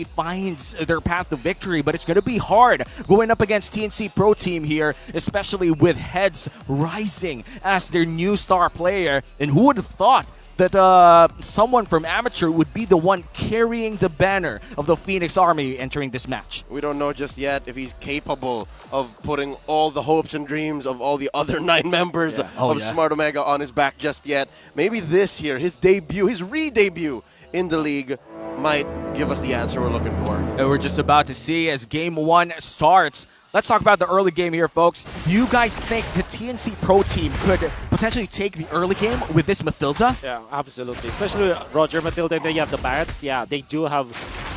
finds their path to victory, but it's going to be hard going up against TNC Pro Team here, especially with Heads rising as their new star player. And who would have thought that someone from Amateur would be the one carrying the banner of the Phoenix Army entering this match? We don't know just yet if he's capable of putting all the hopes and dreams of all the other 9 members of Smart Omega on his back just yet. Maybe this year, his debut, his re-debut in the league might give us the answer we're looking for. And we're just about to see as Game 1 starts. Let's talk about the early game here, folks. Do you guys think the TNC Pro Team could potentially take the early game with this Mathilda? Yeah, absolutely. Especially with Roger Mathilda, and then you have the Barretts. Yeah, they do have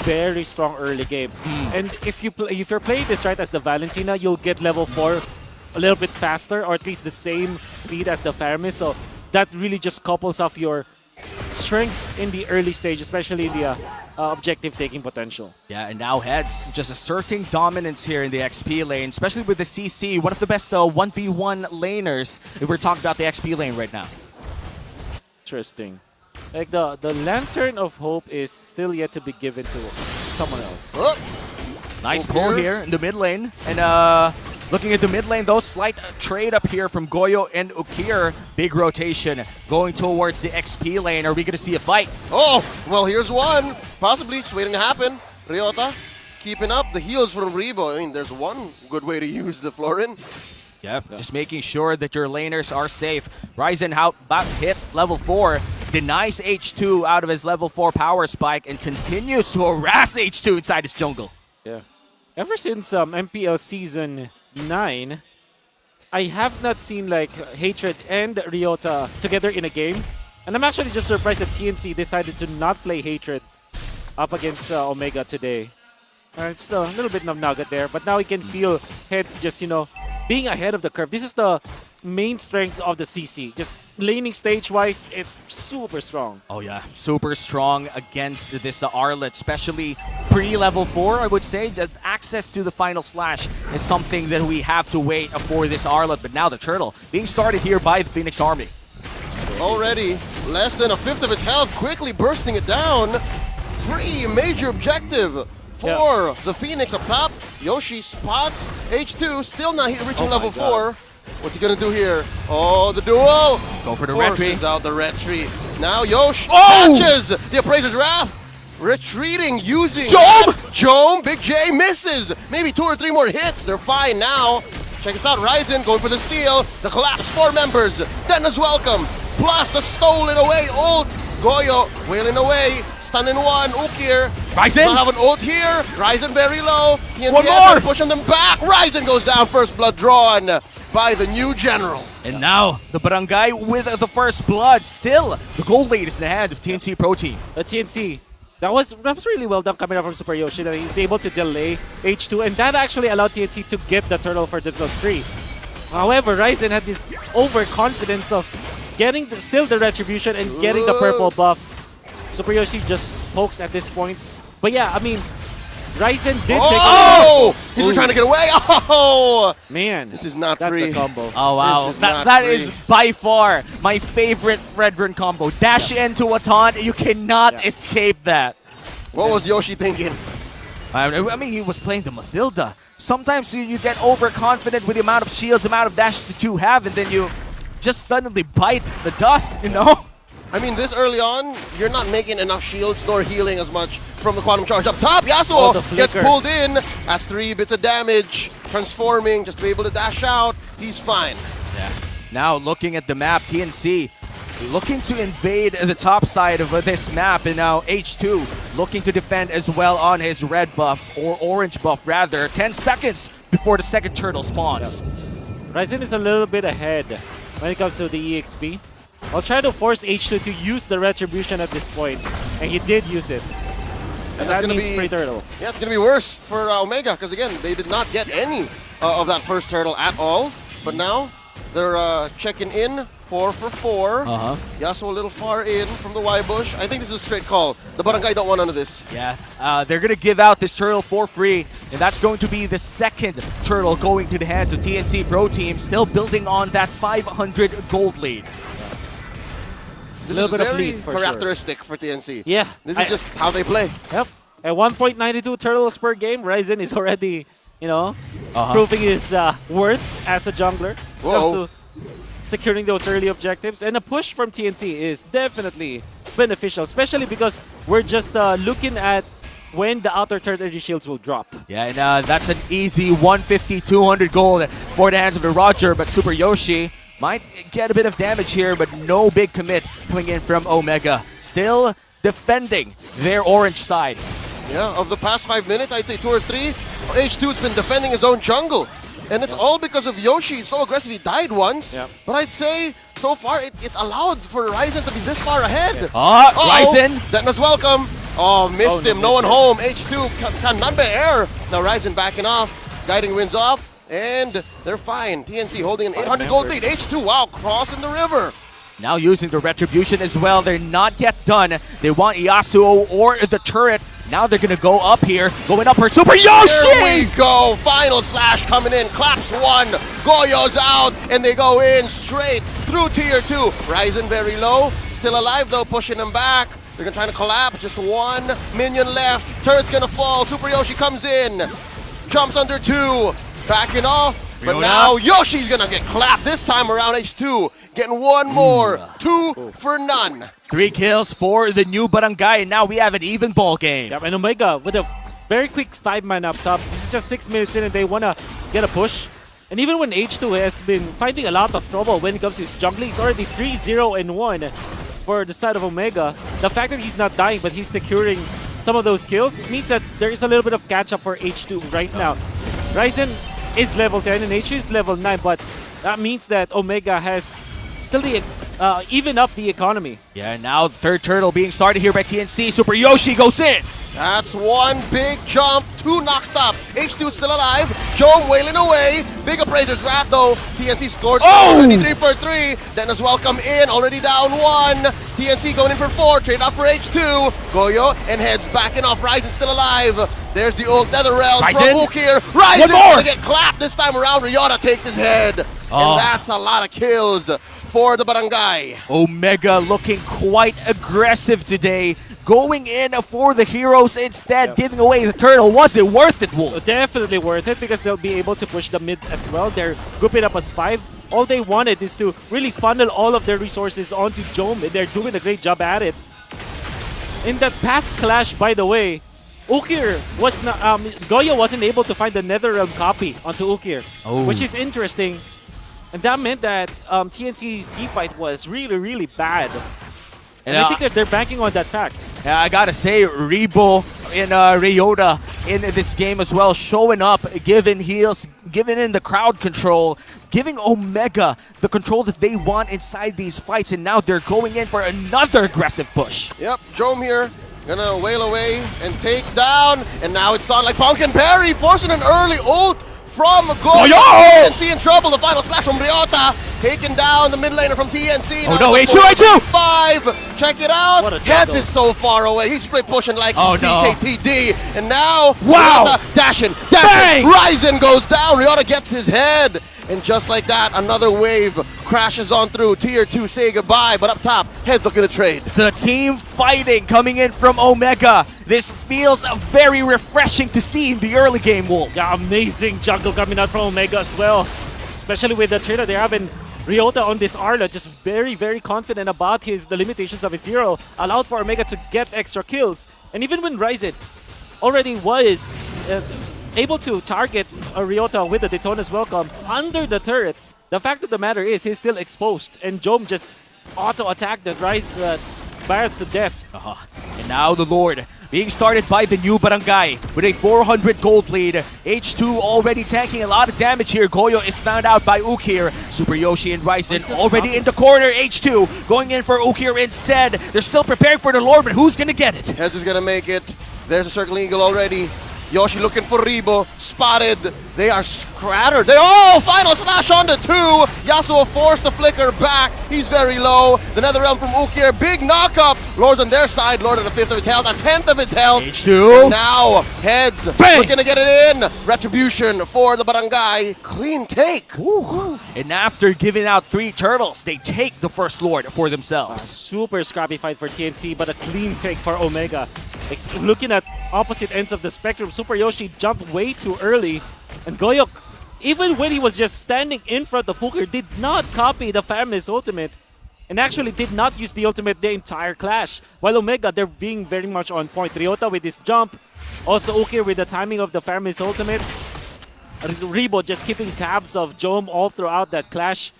very strong early game. And if you're playing this right as the Valentina, you'll get level 4 a little bit faster, or at least the same speed as the Faramis. So that really just couples off your strength in the early stage, especially in the objective taking potential. Yeah, and now Heads just asserting dominance here in the XP lane, especially with the CC, one of the best 1v1 laners if we're talking about the XP lane right now. Interesting. Like the Lantern of Hope is still yet to be given to someone else. Oh. Nice pull here in the mid lane. And looking at the mid lane, though, slight trade up here from Goyo and Ukir. Big rotation going towards the XP lane. Are we going to see a fight? Oh, well, here's one. Possibly. Just waiting to happen. Ryota keeping up the heals from Rebo. I mean, there's one good way to use the Florin. Yeah, just making sure that your laners are safe. Ryzen about hit level 4. Denies H2 out of his level 4 power spike and continues to harass H2 inside his jungle. Yeah. Ever since MPL Season 9, I have not seen like Hatred and Ryota together in a game. And I'm actually just surprised that TNC decided to not play Hatred up against Omega today. It's still a little bit of nugget there, but now we can feel Heads just, being ahead of the curve. This is the main strength of the CC. Just laning stage-wise, it's super strong. Oh yeah, super strong against this Arlet, especially pre-level 4, I would say. That access to the final slash is something that we have to wait for this Arlet. But now the Turtle being started here by the Phoenix Army. Already less than a fifth of its health, quickly bursting it down. Free major objective for the Phoenix up top. Yoshi spots H2, still not reaching level 4. What's he gonna do here? Oh, the duo! Go for the red tree. Out the red tree. Now Yosh catches the Appraiser's Wrath. Retreating using Jome. Big J misses. Maybe 2 or 3 more hits. They're fine now. Check this out. Ryzen going for the steal. The collapse 4 members. Denna's welcome. Plus the stolen away ult. Goyo wailing away. Stun in 1. Ukir. Ryzen. Not have an ult here. Ryzen very low. TNC One more. Pushing them back. Ryzen goes down. First blood drawn by the new general. And now the Barangay with the first blood. Still, the gold lead is in the hand of TNC Pro Team. TNC, that was really well done coming out from Super Yoshi. That he's able to delay H2, and that actually allowed TNC to get the turtle for themselves free. However, Ryzen had this overconfidence of getting still the retribution and getting the purple buff. Super Yoshi just pokes at this point. But yeah, I mean, Ryzen did take He's been trying to get away. Oh! Man, this is not that's free. the combo. Oh, wow. That is by far my favorite Fredrin combo. Dash into a taunt. You cannot escape that. What was Yoshi thinking? I mean, he was playing the Mathilda. Sometimes you get overconfident with the amount of shields, the amount of dashes that you have, and then you just suddenly bite the dust, I mean, this early on, you're not making enough shields nor healing as much from the Quantum Charge up top. Yasuo gets pulled in, has 3 bits of damage, transforming, just to be able to dash out. He's fine. Yeah. Now looking at the map, TNC looking to invade the top side of this map, and now H2 looking to defend as well on his red buff, or orange buff rather. 10 seconds before the second turtle spawns. Ryzen is a little bit ahead when it comes to the EXP. I'll try to force H2 to use the retribution at this point, and he did use it. And that means free turtle. Yeah, it's going to be worse for Omega, because again, they did not get any of that first turtle at all. But now, they're checking in 4 for 4. Yasuo a little far in from the Y bush. I think this is a straight call. The Barangay don't want none of this. Yeah, they're going to give out this turtle for free, and that's going to be the second turtle going to the hands of TNC Pro Team, still building on that 500 gold lead. This is very characteristic for TNC. Yeah. This is just how they play. Yep. At 1.92 turtles per game, Ryzen is already, proving his worth as a jungler. Whoa. Also securing those early objectives. And a push from TNC is definitely beneficial, especially because we're just looking at when the outer third energy shields will drop. Yeah, and that's an easy 150, 200 gold for the hands of the Roger, but Super Yoshi might get a bit of damage here, but no big commit coming in from Omega. Still defending their orange side. Yeah, of the past 5 minutes, I'd say 2 or 3, H2's been defending his own jungle. And it's all because of Yoshi. He's so aggressive. He died once. Yep. But I'd say, so far, it's allowed for Ryzen to be this far ahead. Yes. Ryzen! Detna's welcome. Oh, missed him. No one missed home. H2 cannot bear. Now Ryzen backing off. Guiding wins off. And they're fine. TNC holding an 800 gold lead. H2, wow, crossing the river. Now using the Retribution as well. They're not yet done. They want Yasuo or the turret. Now they're going to go up here. Going up for Super Yoshi! Here we go. Final slash coming in. Claps one. Goyo's out. And they go in straight through tier 2. Ryzen very low. Still alive though, pushing them back. They're going to try to collapse. Just one minion left. Turret's going to fall. Super Yoshi comes in. Jumps under 2. Backing off. But Riona. now Yoshi's going to get clapped this time around. H2 getting one more. 2 for none. 3 kills for the new Barangay, and now we have an even ball game. Yep, and Omega with a very quick 5-man up top. This is just 6 minutes in and they want to get a push. And even when H2 has been finding a lot of trouble when it comes to his jungling, he's already 3-0-1 for the side of Omega. The fact that he's not dying but he's securing some of those kills means that there is a little bit of catch-up for H2 right now. Ryzen is level 10 and H2 is level 9, but that means that Omega has still the even up the economy. Yeah, now third turtle being started here by TNC. Super Yoshi goes in. That's one big jump, 2 knocked up. H2 still alive. Joe wailing away. Big Appraiser's Wrath though. TNC scored 3 for 3. Dennis welcome in, already down 1. TNC going in for 4. Trade off for H2. Goyo and heads backing off. Ryzen still alive. There's the old Netherrealm Ryzen. from Hook here. Ryzen One more. gonna get clapped this time around. Riota takes his head. And that's a lot of kills for the Barangay. Omega looking quite aggressive today. Going in for the heroes instead, giving away the turtle. Was it worth it, Wolf? Definitely worth it because they'll be able to push the mid as well. They're grouping up as 5. All they wanted is to really funnel all of their resources onto Jome, and they're doing a great job at it. In that past clash, by the way, Ukir was not, Goyo wasn't able to find the Netherrealm copy onto Ukir, which is interesting. And that meant that TNC's team fight was really, really bad. And I think that they're banking on that fact. Yeah, I gotta say, Rebo and Ryota in this game as well, showing up, giving heals, giving in the crowd control, giving Omega the control that they want inside these fights, and now they're going in for another aggressive push. Yep, Jome here, gonna wail away and take down, and now it's on like Pumpkin Parry, forcing an early ult from Goyo. TNC in trouble, the final slash from Ryota, taking down the mid laner from TNC. Oh no, H2! 5, check it out, What a Jets juggle. is so far away, he's split pushing like Oh, no. CKTD, and now Wow. Ryota dashing, Bang! Ryzen goes down, Ryota gets his head, and just like that, another wave crashes on through, tier 2 say goodbye, but up top, heads looking to trade. The team fighting coming in from Omega. This feels very refreshing to see in the early game, Wolf. Yeah, amazing jungle coming out from Omega as well. Especially with the trailer, they're having Ryota on this Arla, just very, very confident about the limitations of his hero, allowed for Omega to get extra kills. And even when Ryzen already was able to target Ryota with the Daytona's Welcome under the turret, the fact of the matter is he's still exposed, and Jome just auto-attacked the Barret's to death. And now the Lord being started by the new Barangay with a 400 gold lead. H2 already tanking a lot of damage here. Goyo is found out by Ukir. Super Yoshi and Ryzen already in the corner. H2 going in for Ukir instead. They're still preparing for the Lord, but who's gonna get it? Heads is gonna make it. There's a circling eagle already. Yoshi looking for Rebo, spotted. They are scattered. Final slash on the 2. Yasuo forced the flicker back. He's very low. The Netherrealm from Ukir, big knockup. Lord's on their side. Lord at a 5th of its health, a 10th of its health. H2. And now, Heads Bang! looking to get it in. Retribution for the Barangay. Clean take. Ooh. And after giving out 3 turtles, they take the first Lord for themselves. Super scrappy fight for TNC, but a clean take for Omega. Looking at opposite ends of the spectrum, Super Yoshi jumped way too early, and Goyok, even when he was just standing in front of Hooker, did not copy the Family's ultimate, and actually did not use the ultimate the entire clash. While Omega, they're being very much on point. Ryota with his jump, also Ukir with the timing of the Family's ultimate. Rebo just keeping tabs of Jom all throughout that clash.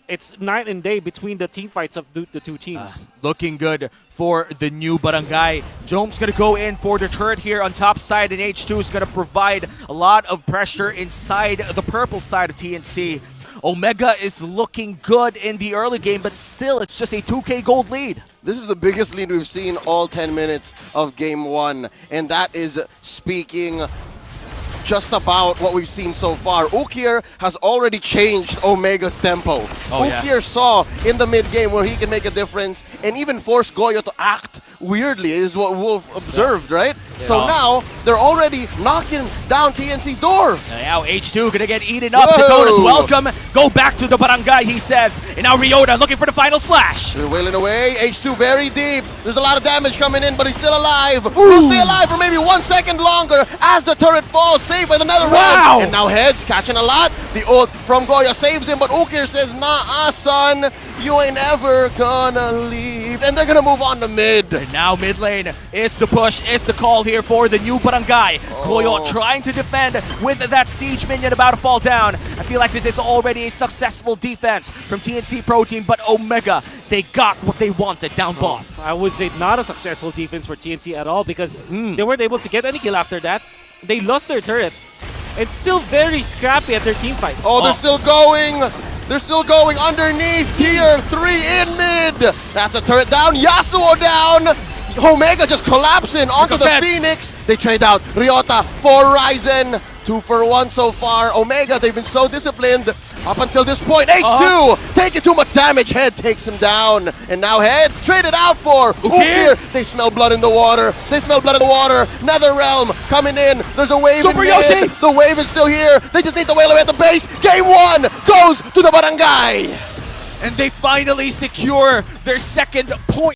It's night and day between the team fights of the two teams. Looking good for the new Barangay. Jome's going to go in for the turret here on top side, and H2 is going to provide a lot of pressure inside the purple side of TNC. Omega is looking good in the early game, but still, it's just a 2K gold lead. This is the biggest lead we've seen all 10 minutes of Game 1, and that is speaking just about what we've seen so far. Ukir has already changed Omega's tempo. Ukir saw in the mid-game where he can make a difference and even force Goyo to act weirdly, is what Wolf observed, right? So now, they're already knocking down TNC's door. Now H2 gonna get eaten up. Daytona's welcome. Go back to the Barangay, he says. And now Ryota looking for the final slash. They're wailing away. H2 very deep. There's a lot of damage coming in, but he's still alive. He'll stay alive for maybe 1 second longer as the turret falls, saved with another round. And now Heads catching a lot. The ult from Goya saves him, but Ukir says, nah, son, you ain't ever gonna leave. And they're gonna move on to mid. And now mid lane is the push, is the call here for the new Barangay. Goyo trying to defend with that siege minion about to fall down. I feel like this is already a successful defense from TNC Pro Team, but Omega, they got what they wanted down bot. I would say not a successful defense for TNC at all, because they weren't able to get any kill after that. They lost their turret. It's still very scrappy at their team fights. They're still going. They're still going underneath. Tier 3 in mid. That's a turret down. Yasuo down. Omega just collapsing onto the Phoenix. They trade out Ryota for Ryzen. 2 for 1 so far. Omega, they've been so disciplined up until this point. H2 taking too much damage. Head takes him down. And now Head traded out for Ukir. They smell blood in the water. They smell blood in the water. Nether Realm coming in. There's a wave Super in Yoshi. mid. The wave is still here. They just need to wail away at the base. Game 1 goes to the Barangay. And they finally secure their second point.